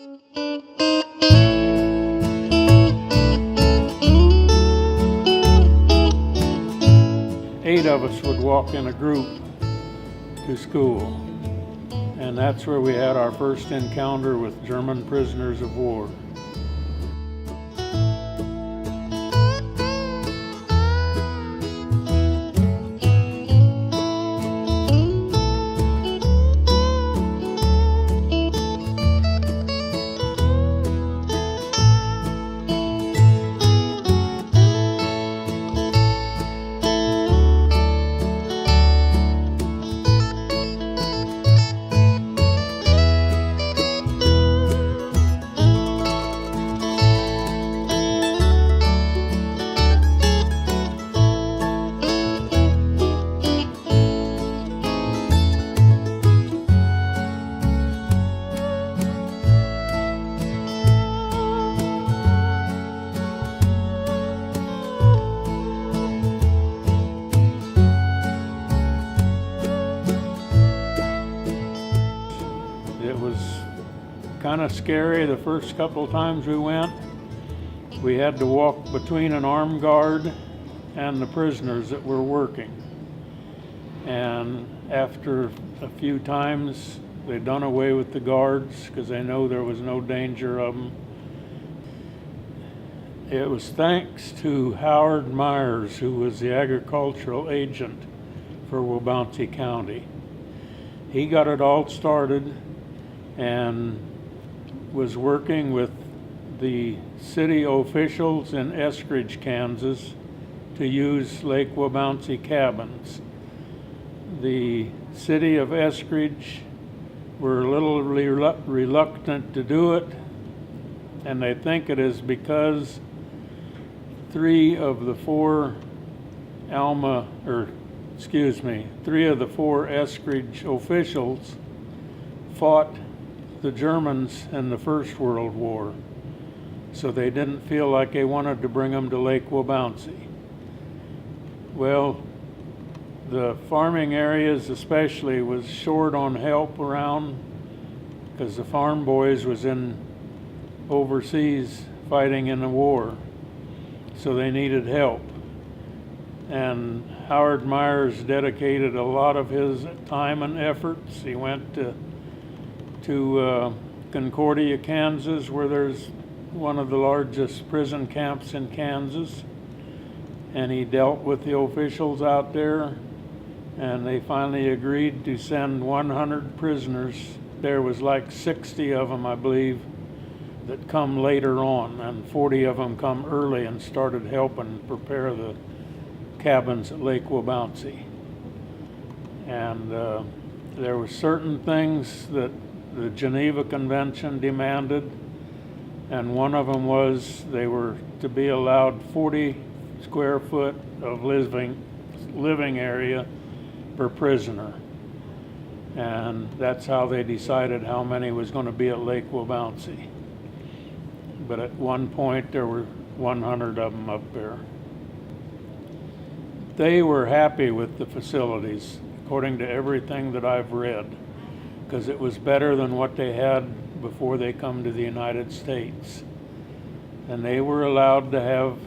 Eight of us would walk in a group to school, and that's where we had our first encounter with German prisoners of war. It was kind of scary the first couple of times we went. We had to walk between an armed guard and the prisoners that were working. And after a few times, they done away with the guards because they know there was no danger of them. It was thanks to Howard Myers, who was the agricultural agent for Waubonsee County. He got it all started and was working with the city officials in Eskridge, Kansas, to use Lake Waubonsee cabins. The city of Eskridge were a little reluctant to do it, and they think it is because three of the four Eskridge officials fought the Germans in the First World War, so they didn't feel like they wanted to bring them to Lake Waubonsee. Well, the farming areas especially was short on help around because the farm boys was in overseas fighting in the war, so they needed help. And Howard Myers dedicated a lot of his time and efforts. He went to Concordia, Kansas, where there's one of the largest prison camps in Kansas, and he dealt with the officials out there, and they finally agreed to send 100 prisoners. There was like 60 of them, I believe, that come later on, and 40 of them come early and started helping prepare the cabins at Lake Waubonsee. And there were certain things that the Geneva Convention demanded, and one of them was they were to be allowed 40 square foot of living area per prisoner. And that's how they decided how many was going to be at Lake Waubonsee. But at one point there were 100 of them up there. They were happy with the facilities, according to everything that I've read, because it was better than what they had before they come to the United States. And they were allowed to have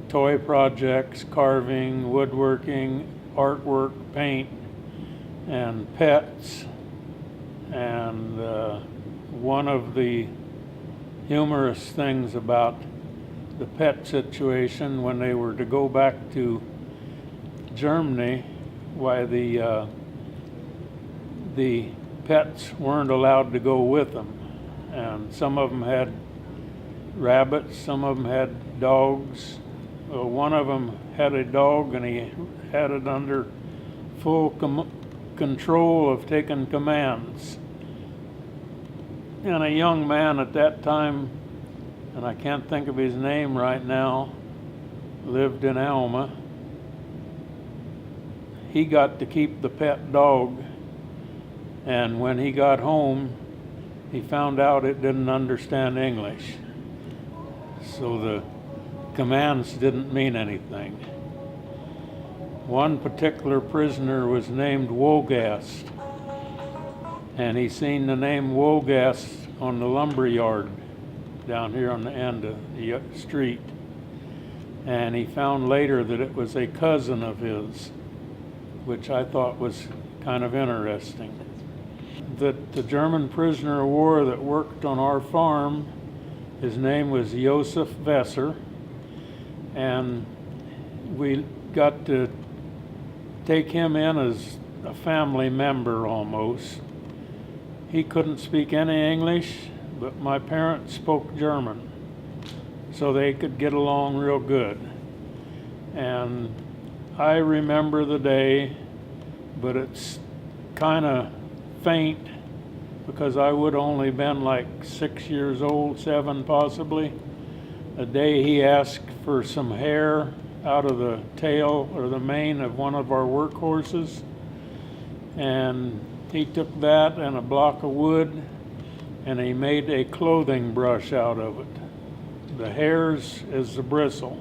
toy projects, carving, woodworking, artwork, paint, and pets. And one of the humorous things about the pet situation, when they were to go back to Germany, why the pets weren't allowed to go with them. And some of them had rabbits, some of them had dogs. Well, one of them had a dog, and he had it under full control of taking commands. And a young man at that time, and I can't think of his name right now, lived in Alma. He got to keep the pet dog, and when he got home, he found out it didn't understand English. So the commands didn't mean anything. One particular prisoner was named Wogast, and he seen the name Wogast on the lumber yard down here on the end of the street. And he found later that it was a cousin of his, which I thought was kind of interesting. That the German prisoner of war that worked on our farm, his name was Josef Vesser, and we got to take him in as a family member almost. He couldn't speak any English, but my parents spoke German, so they could get along real good. And I remember the day, but it's kind of faint because I would only been like 6 years old, 7 possibly. The day he asked for some hair out of the tail or the mane of one of our work horses, and he took that and a block of wood and he made a clothing brush out of it. The hairs is the bristle,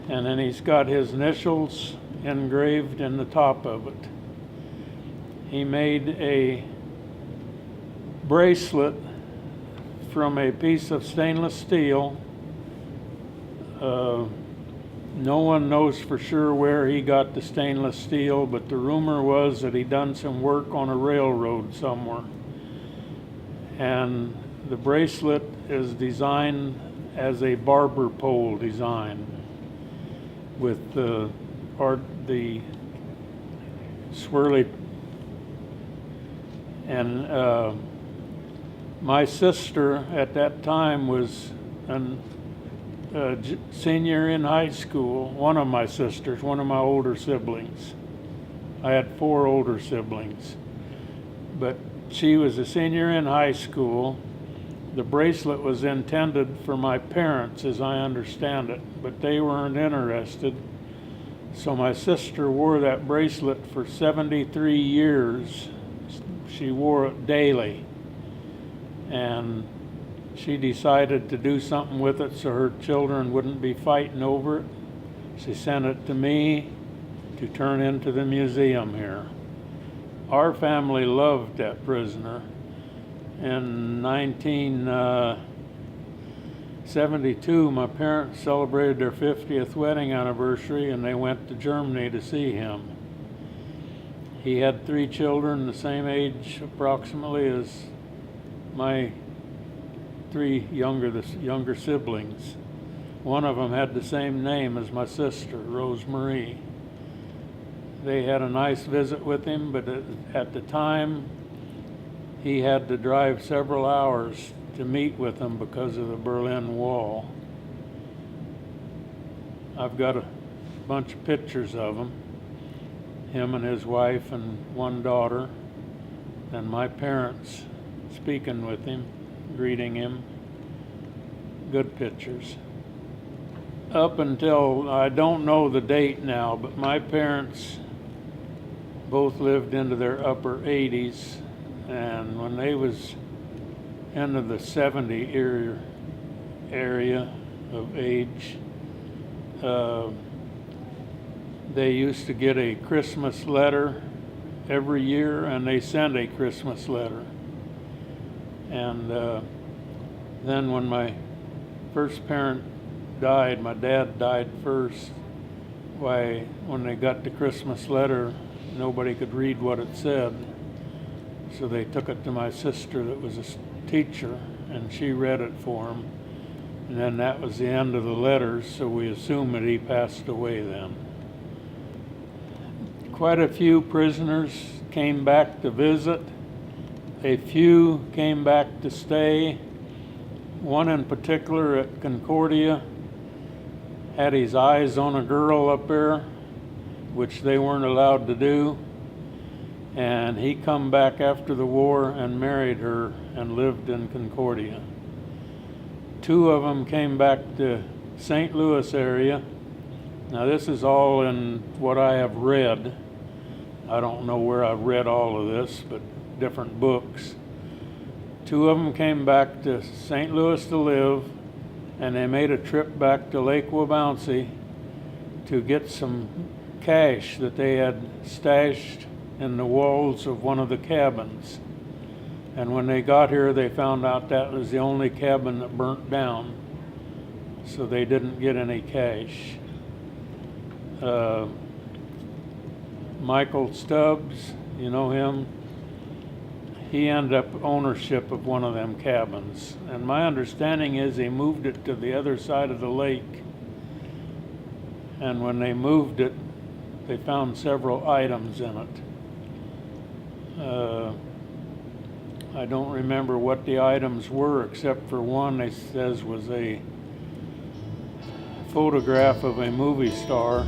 and then he's got his initials engraved in the top of it. He made a bracelet from a piece of stainless steel. No one knows for sure where he got the stainless steel, but the rumor was that he done some work on a railroad somewhere. And the bracelet is designed as a barber pole design with the swirly. And my sister at that time was a senior in high school. One of my sisters, one of my older siblings. I had 4 older siblings, but she was a senior in high school. The bracelet was intended for my parents, as I understand it, but they weren't interested. So my sister wore that bracelet for 73 years. She wore it daily, and she decided to do something with it so her children wouldn't be fighting over it. She sent it to me to turn into the museum here. Our family loved that prisoner. In 1972, my parents celebrated their 50th wedding anniversary, and they went to Germany to see him. He had 3 children the same age approximately as my 3 younger siblings. One of them had the same name as my sister, Rosemarie. They had a nice visit with him, but at the time, he had to drive several hours to meet with them because of the Berlin Wall. I've got a bunch of pictures of him and his wife and 1 daughter, and my parents speaking with him, greeting him. Good pictures. Up until, I don't know the date now, but my parents both lived into their upper 80s, and when they was into the 70 area of age, they used to get a Christmas letter every year, and they sent a Christmas letter. And then when my first parent died, my dad died first, when they got the Christmas letter, nobody could read what it said. So they took it to my sister that was a teacher, and she read it for him. And then that was the end of the letters, so we assume that he passed away then. Quite a few prisoners came back to visit. A few came back to stay. One in particular at Concordia had his eyes on a girl up there, which they weren't allowed to do. And he come back after the war and married her and lived in Concordia. 2 of them came back to St. Louis area. Now this is all in what I have read. I don't know where I've read all of this, but different books. 2 of them came back to St. Louis to live, and they made a trip back to Lake Wabounsie to get some cash that they had stashed in the walls of one of the cabins. And when they got here, they found out that was the only cabin that burnt down, so they didn't get any cash. Michael Stubbs, you know him? He ended up ownership of one of them cabins. And my understanding is he moved it to the other side of the lake. And when they moved it, they found several items in it. I don't remember what the items were, except for one they says was a photograph of a movie star.